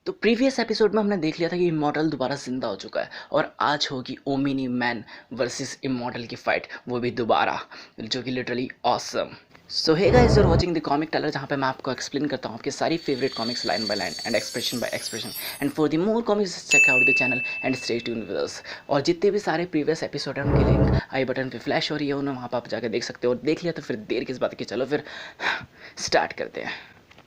तो previous episode में हमने देख लिया था कि इमॉर्टल दोबारा जिंदा हो चुका है और आज होगी ओमिनी मैन वर्सेस इमॉर्टल की फाइट, वो भी दोबारा, जो कि literally awesome. So hey guys, you are watching the comic tailor, जहाँ पे मैं आपको एक्सप्लेन करता हूँ आपकी सारी favourite comics line by line and expression by expression. And for the more comics check out the channel and stay tune with us. और जितने भी सारे प्रीवियस एपिसोड हैं उनकी लिंक आई बटन पे फ्लैश हो रही है, उन्हें वहाँ पर आप जाकर देख सकते हो। और देख लिया तो फिर देर किस बात की, चलो फिर स्टार्ट करते हैं।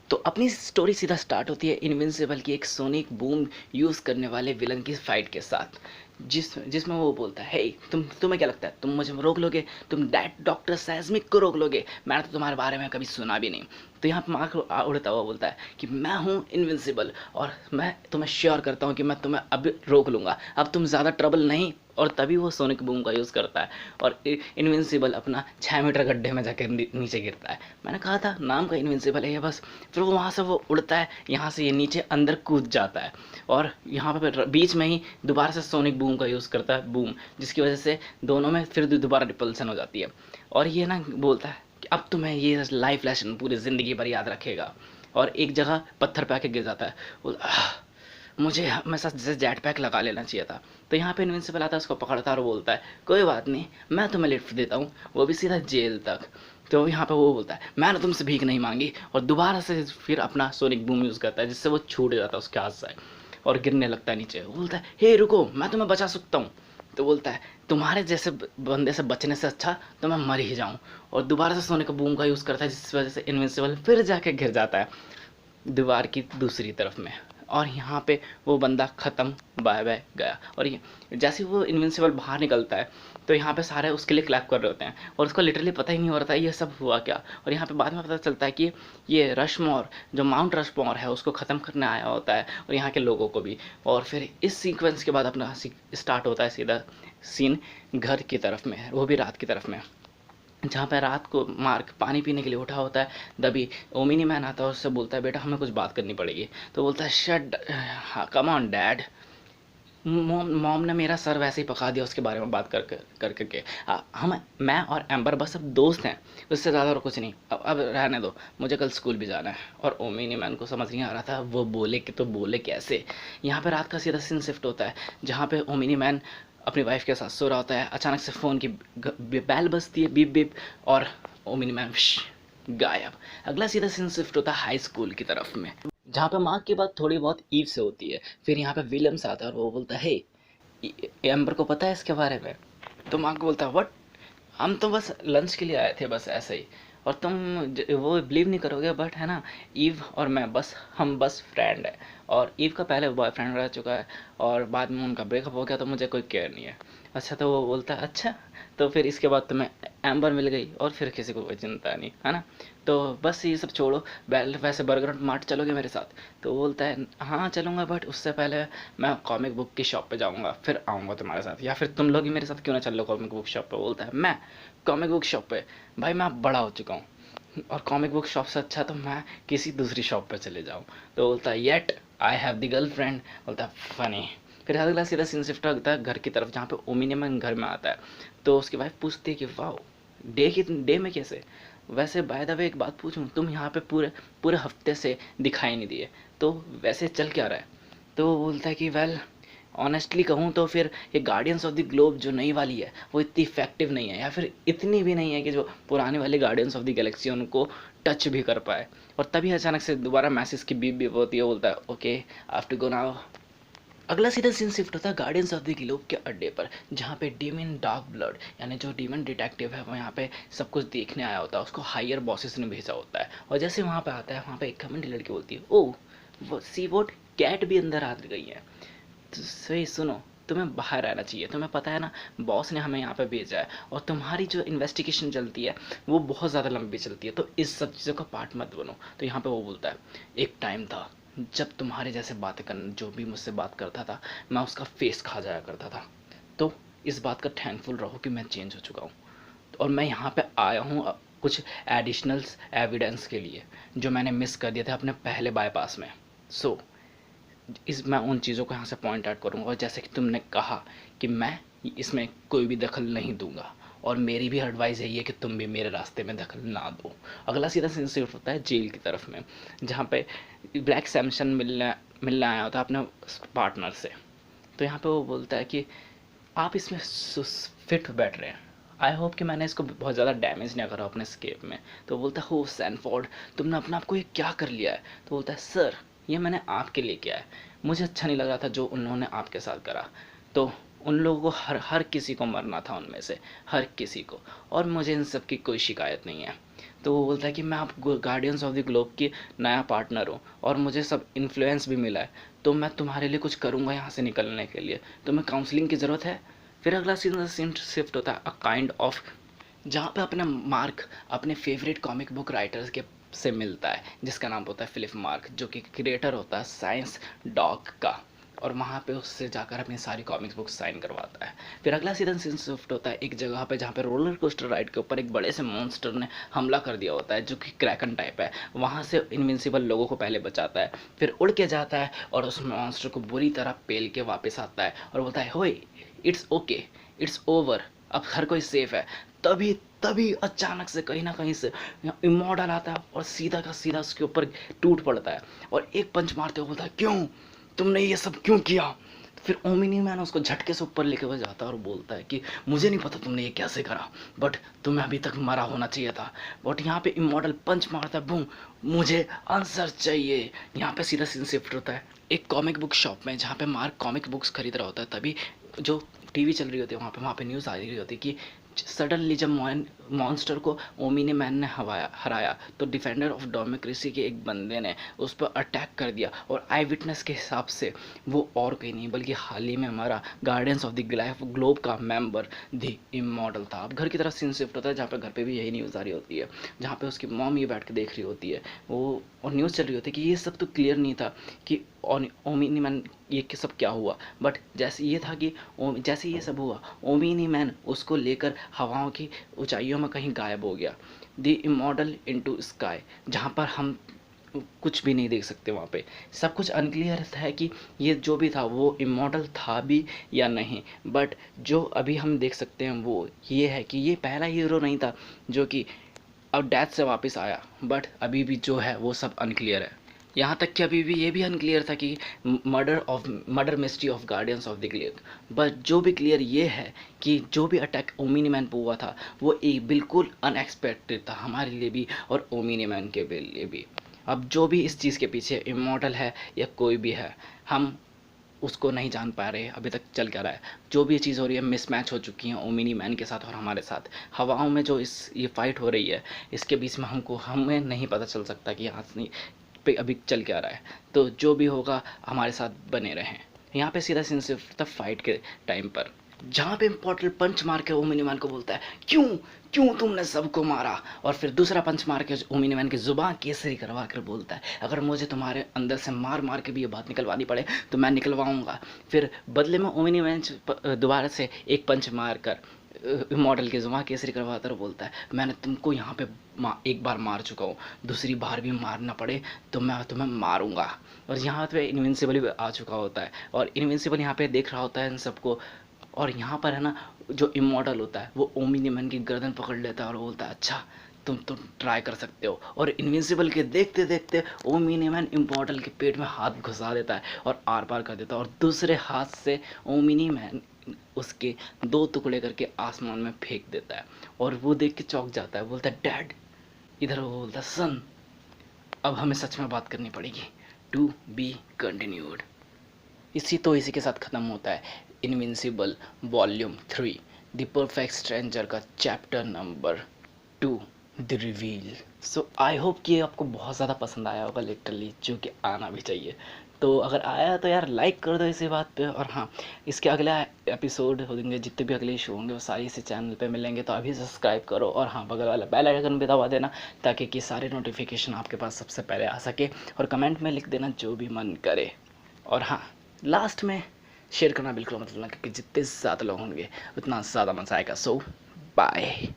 तो अपनी स्टोरी सीधा स्टार्ट होती है इनविंसिबल की एक सोनिक बूम यूज़ करने वाले विलन की फाइट के साथ, जिसमें वो बोलता है, हे तुम्हें क्या लगता है तुम मुझे रोक लोगे? तुम दैट डॉक्टर सैज़मिक को रोक लोगे? मैंने तो तुम्हारे बारे में कभी सुना भी नहीं। तो यहाँ पर मार्क उड़ता हुआ बोलता है कि मैं हूँ इनविंसिबल और मैं तुम्हें श्योर करता हूँ कि मैं तुम्हें अब रोक लूँगा, अब तुम ज़्यादा ट्रबल नहीं। और तभी वो सोनिक बूम का यूज़ करता है और इनविंसिबल अपना 6 मीटर गड्ढे में जाकर नीचे गिरता है। मैंने कहा था नाम का इनविंसिबल है ये बस। फिर वो वहाँ से वो उड़ता है, यहाँ से ये नीचे अंदर कूद जाता है और यहाँ पर बीच में ही दोबारा से सोनिक बूम का यूज़ करता है, बूम, जिसकी वजह से दोनों में फिर दोबारा रिपल्सन हो जाती है। और ये ना बोलता है कि अब तुम्हें ये लाइफ लेसन पूरी ज़िंदगी भर याद रखेगा। और एक जगह पत्थर पे आके गिर जाता है। मुझे हमेशा जैसे जेट पैक लगा लेना चाहिए था। तो यहाँ पे इनविंसिबल आता है, उसको पकड़ता है और बोलता है कोई बात नहीं, मैं तुम्हें लिफ्ट देता हूँ, वो भी सीधा जेल तक। तो यहाँ पे वो बोलता है मैंने तुमसे भीख नहीं मांगी, और दोबारा से फिर अपना सोनिक बूम यूज़ करता है जिससे वो छूट जाता है उसके हाथ से और गिरने लगता है नीचे। वो बोलता है हे रुको, मैं तुम्हें बचा सकता हूँ। तो बोलता है तुम्हारे जैसे बंदे से बचने से अच्छा तो मैं मर ही जाऊँ। और दोबारा से सोनिक बूम का यूज़ करता है जिस वजह से इनविंसिबल फिर जाके गिर जाता है दीवार की दूसरी तरफ में। और यहाँ पे वो बंदा ख़त्म, बाय बाय गया। और ये जैसे ही वो इनविंसिबल बाहर निकलता है तो यहाँ पे सारे उसके लिए क्लैप कर रहे होते हैं और उसको लिटरली पता ही नहीं हो रहा था ये सब हुआ क्या। और यहाँ पे बाद में पता चलता है कि ये रशमोर, जो माउंट रशमोर है, उसको ख़त्म करने आया होता है और यहाँ के लोगों को भी। और फिर इस सीक्वेंस के बाद अपना स्टार्ट होता है सीधा सीन घर की तरफ में, वो भी रात की तरफ में, जहाँ पे रात को मार्क पानी पीने के लिए उठा होता है। तभी ओमिनी मैन आता है और उससे बोलता है बेटा हमें कुछ बात करनी पड़ेगी। तो बोलता है shut, come on dad, mom ने मेरा सर वैसे ही पका दिया उसके बारे में बात करके। हम, मैं और एम्बर बस अब दोस्त हैं, उससे ज़्यादा और कुछ नहीं। अब रहने दो, मुझे कल स्कूल भी जाना है। और ओमिनी मैन को समझ नहीं आ रहा था वो बोले कि तो बोले कैसे। यहाँ पे रात का सीधा सीन शिफ्ट होता है जहाँ पे ओमिनी मैन अपनी वाइफ के साथ सो रहा होता है। अचानक से फ़ोन की बैल बजती है, बीप बीप, और ओमिनी मैन गायब। अगला सीधा सीन शिफ्ट होता है हाई स्कूल की तरफ में, जहाँ पे मार्क की बात थोड़ी बहुत ईव से होती है। फिर यहाँ पे विलियम्स आता है और वो बोलता है हे, एम्बर को पता है इसके बारे में? तो मार्क बोलता है व्हाट, हम तो बस लंच के लिए आए थे, बस ऐसे ही। और तुम वो बिलीव नहीं करोगे बट है ना, ईव और मैं बस, हम बस फ्रेंड है। और ईव का पहले बॉयफ्रेंड रह चुका है और बाद में उनका ब्रेकअप हो गया, तो मुझे कोई केयर नहीं है। अच्छा, तो वो बोलता है अच्छा, तो फिर इसके बाद तुम्हें एम्बर मिल गई और फिर किसी को कोई चिंता नहीं है ना, तो बस ये सब छोड़ो, वैसे बर्गर मार्ट चलोगे मेरे साथ? तो वो बोलता है हाँ चलूँगा, बट उससे पहले मैं कॉमिक बुक की शॉप पे जाऊँगा, फिर आऊँगा तुम्हारे साथ, या फिर तुम लोग ही मेरे साथ क्यों ना चल लो कॉमिक बुक शॉप पे। बोलता है मैं कॉमिक बुक शॉप पे? भाई मैं अब बड़ा हो चुका हूँ और कॉमिक बुक शॉप से अच्छा तो मैं किसी दूसरी शॉप पे चले जाऊँ। तो बोलता है yet I have the girlfriend. बोलता है फनी। फिर अगला सीधा सीन शिफ्ट होता है घर की तरफ, जहाँ पे ओमिनियम घर में आता है। तो उसकी वाइफ पूछती है कि वाह, डे में कैसे? वैसे बाय द वे एक बात पूछूं, तुम यहाँ पे पूरे पूरे हफ्ते से दिखाई नहीं दिए, तो वैसे चल क्या रहा है? तो वो बोलता है कि वेल ऑनेस्टली कहूँ तो फिर ये गार्डियंस ऑफ द ग्लोब जो नई वाली है वो इतनी इफेक्टिव नहीं है, या फिर इतनी भी नहीं है कि जो पुराने वाले गार्डियंस ऑफ द गैलेक्सी उनको टच भी कर पाए। और तभी अचानक से दोबारा मैसेज की बीप बीप होती है। बोलता है okay I have to go now. अगला सीधा सीन शिफ्ट होता है गार्डियंस ऑफ द ग्लोब के अड्डे पर, जहाँ पे डीमन डार्क ब्लड, यानी जो डीमन डिटेक्टिव है वो यहाँ पे सब कुछ देखने आया होता है। उसको हायर बॉसेस ने भेजा होता है और जैसे वहाँ पे आता है, वहाँ पे एक कमेंट लड़की बोलती है ओ वो सी वोट, कैट भी अंदर आ गई है। तो सही सुनो, तुम्हें बाहर रहना चाहिए, तुम्हें पता है ना बॉस ने हमें यहाँ पे भेजा है, और तुम्हारी जो इन्वेस्टिगेशन चलती है वो बहुत ज़्यादा लंबी चलती है, तो इस सब चीज़ों का पार्ट मत बनो। तो यहाँ पे वो बोलता है एक टाइम था जब तुम्हारे जैसे बातें कर, जो भी मुझसे बात करता था मैं उसका फेस खा जाया करता था। तो इस बात का थैंकफुल रहो कि मैं चेंज हो चुका हूँ, और मैं यहाँ पे आया हूँ कुछ एडिशनल्स एविडेंस के लिए जो मैंने मिस कर दिए थे अपने पहले बाईपास में। सो मैं उन चीज़ों को यहाँ से पॉइंट आउट करूँगा, और जैसे कि तुमने कहा कि मैं इसमें कोई भी दखल नहीं दूंगा, और मेरी भी एडवाइस यही है कि तुम भी मेरे रास्ते में दखल ना दो। अगला सीधा सीन शिफ्ट होता है जेल की तरफ में, जहाँ पे ब्लैक सैमसन मिलने मिलने आया होता है अपने पार्टनर से। तो यहाँ पे वो बोलता है कि आप इसमें फिट बैठ रहे हैं, आई होप कि मैंने इसको बहुत ज़्यादा डैमेज नहीं करा अपने स्केप में। तो बोलता है हो सैनफोर्ड, तुमने अपने आप को ये क्या कर लिया है। तो बोलता है सर ये मैंने आपके लिए किया है, मुझे अच्छा नहीं लग रहा था जो उन्होंने आपके साथ करा। तो उन लोगों को हर हर किसी को मरना था उनमें से, हर किसी को, और मुझे इन सब की कोई शिकायत नहीं है। तो वो बोलता है कि मैं आप गार्डियंस ऑफ द ग्लोब की नया पार्टनर हूँ और मुझे सब इन्फ्लुएंस भी मिला है, तो मैं तुम्हारे लिए कुछ करूँगा यहाँ से निकलने के लिए, तुम्हें काउंसलिंग की ज़रूरत है। फिर अगला सीन शिफ्ट होता है अ काइंड ऑफ, जहाँ पे अपने मार्क अपने फेवरेट कॉमिक बुक राइटर्स के से मिलता है, जिसका नाम होता है फिलिप मार्क, जो कि क्रिएटर होता है साइंस डॉग का, और वहाँ पे उससे जाकर अपनी सारी कॉमिक्स बुक साइन करवाता है। फिर अगला सीजन शिफ्ट होता है एक जगह पे जहाँ पे रोलर कोस्टर राइड के ऊपर एक बड़े से मॉन्स्टर ने हमला कर दिया होता है, जो कि क्रैकन टाइप है। वहाँ से इनविंसिबल लोगों को पहले बचाता है, फिर उड़ के जाता है और उस मॉन्स्टर को बुरी तरह पेल के वापस आता है और बोलता है होए इट्स ओके, इट्स ओवर, अब हर कोई सेफ है। तभी तभी अचानक से कहीं ना कहीं से इमॉर्टल आता है और सीधा का सीधा उसके ऊपर टूट पड़ता है और एक पंच मारते हुए बोलता है क्यों, तुमने ये सब क्यों किया। फिर ओमिनी मैन उसको झटके से ऊपर लेके हुए जाता है और बोलता है कि मुझे नहीं पता तुमने ये कैसे करा, बट तुम्हें अभी तक मरा होना चाहिए था। बट यहाँ पे इमॉर्टल पंच मारता है, बूम, मुझे आंसर चाहिए। यहाँ पे सीधा सीन शिफ्ट होता है एक कॉमिक बुक शॉप में, जहाँ पे मार्क कॉमिक बुक्स खरीद रहा होता है। तभी जो टीवी चल रही होती है वहाँ पे न्यूज़ आ रही होती है कि सडनली जब मॉन्स्टर को ओमिनी मैन ने हराया तो डिफेंडर ऑफ डेमोक्रेसी के एक बंदे ने उस पर अटैक कर दिया, और आई विटनेस के हिसाब से वो और कोई नहीं बल्कि हाल ही में हमारा गार्डियंस ऑफ द ग्लोब का मेंबर द इमॉर्टल था। अब घर की तरफ सीन शिफ्ट होता है जहाँ पे घर पे भी यही न्यूज़ आ रही होती है, जहाँ पे उसकी मॉम ये बैठ के देख रही होती है वो, और न्यूज़ चल रही होती है कि ये सब तो क्लियर नहीं था कि ओमिनी मैन ये सब क्या हुआ। बट जैसे ये था कि जैसे ये सब हुआ ओमिनी मैन उसको लेकर हवाओं की ऊंचाइयों में कहीं गायब हो गया, द इमॉर्टल इनटू स्काई, जहाँ पर हम कुछ भी नहीं देख सकते। वहाँ पे सब कुछ अनक्लियर है कि ये जो भी था वो इमॉर्टल था भी या नहीं। बट जो अभी हम देख सकते हैं वो ये है कि ये पहला हीरो नहीं था जो कि अब डेथ से वापस आया, बट अभी भी जो है वो सब अनक्लियर है। यहाँ तक कि अभी भी ये भी अनक्लियर था कि murder mystery of guardians of the Gleb. But जो भी क्लियर ये है कि जो भी अटैक ओमिनी मैन पर हुआ था वो एक बिल्कुल अनएक्सपेक्टेड था हमारे लिए भी और ओमिनी मैन के लिए भी। अब जो भी इस चीज़ के पीछे इमॉर्टल है या कोई भी है, हम उसको नहीं जान पा रहे अभी तक चल क्या रहा है। जो भी ये चीज़ हो रही है मिसमैच हो चुकी हैं ओमिनी मैन के साथ और हमारे साथ। हवाओं में जो ये फाइट हो रही है इसके बीच में हमें नहीं पता चल सकता कि यहाँ पे अभी चल क्या रहा है। तो जो भी होगा हमारे साथ बने रहें। यहाँ पे सीधा सीन सिर्फ था फाइट के टाइम पर, जहाँ पे इम्पोर्टेंट पंच मार के ओमिनी मैन को बोलता है क्यों क्यों तुमने सबको मारा, और फिर दूसरा पंच मार के ओमिनी मैन की जुबान केसरी करवा कर बोलता है अगर मुझे तुम्हारे अंदर से मार मार के भी ये बात निकलवानी पड़े तो मैं निकलवाऊंगा। फिर बदले में ओमिनी मैन दोबारा से एक पंच मार कर मॉडल के जुबान केसरी करवाता और बोलता है मैंने तुमको यहाँ पे एक बार मार चुका हूँ, दूसरी बार भी मारना पड़े तो मैं तुम्हें मारूंगा। और यहाँ पे इनविंसिबल भी आ चुका होता है और इनविंसिबल यहाँ पे देख रहा होता है इन सबको, और यहाँ पर है ना जो इमॉर्टल होता है वो ओमिनी मैन की गर्दन पकड़ लेता है और बोलता है अच्छा तुम ट्राई कर सकते हो। और इनविंसिबल के देखते देखते ओमिनी मैन इमॉर्टल के पेट में हाथ घुसा देता है और आर पार कर देता है, और दूसरे हाथ से ओमिनी मैन उसके दो टुकड़े करके आसमान में फेंक देता है। और वो देख के चौंक जाता है, बोलता है डैड, इधर वो बोलता है सन, अब हमें सच में बात करनी पड़ेगी, टू बी कंटिन्यूड। इसी के साथ ख़त्म होता है invincible volume 3 the perfect stranger का chapter number 2 the reveal. So I hope कि आपको बहुत ज़्यादा पसंद आया होगा लिटरली, जो कि आना भी चाहिए। तो अगर आया तो यार लाइक कर दो इसी बात पे। और हाँ, इसके अगला एपिसोड होंगे, जितने भी अगले शो होंगे वो सारे इसी चैनल पे मिलेंगे, तो अभी सब्सक्राइब करो। और हाँ, बगल वाला बेल आइकन भी दबा देना ताकि कि सारे नोटिफिकेशन आपके पास सबसे पहले आ सके, और कमेंट में लिख देना जो भी मन करे। और हाँ, लास्ट में शेयर करना बिल्कुल मत भूलना, क्योंकि जितने ज़्यादा लोग होंगे उतना ज़्यादा मज़ा आएगा। सो बाय।